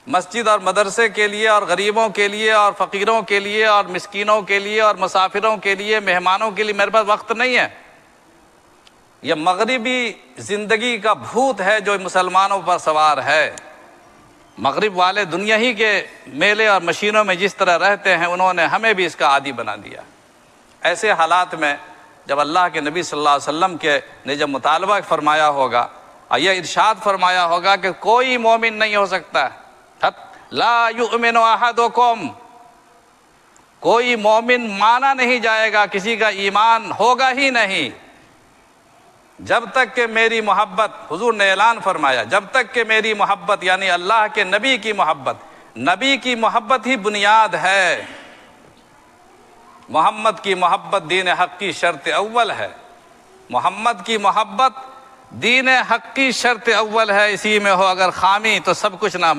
مسجد اور مدرسے کے لیے اور غریبوں کے لیے اور فقیروں کے لیے اور مسکینوں کے لیے اور مسافروں کے لیے مہمانوں کے لیے میرے پاس وقت نہیں ہے۔ یہ مغربی زندگی کا بھوت ہے جو مسلمانوں پر سوار ہے۔ مغرب والے دنیا ہی کے میلے اور مشینوں میں جس طرح رہتے ہیں انہوں نے ہمیں بھی اس کا عادی بنا دیا۔ ایسے حالات میں جب اللہ کے نبی صلی اللہ علیہ وسلم نے جب مطالبہ فرمایا ہوگا اور یہ ارشاد فرمایا ہوگا کہ کوئی مومن نہیں ہو سکتا، لا یؤمن احدکم، کوئی مومن مانا نہیں جائے گا، کسی کا ایمان ہوگا ہی نہیں جب تک کہ میری محبت، حضور نے اعلان فرمایا، جب تک کہ میری محبت یعنی اللہ کے نبی کی محبت، نبی کی محبت ہی بنیاد ہے۔ محمد کی محبت دین حق کی شرط اول ہے، محمد کی محبت دین حق کی شرط اول ہے، اسی میں ہو اگر خامی تو سب کچھ نہ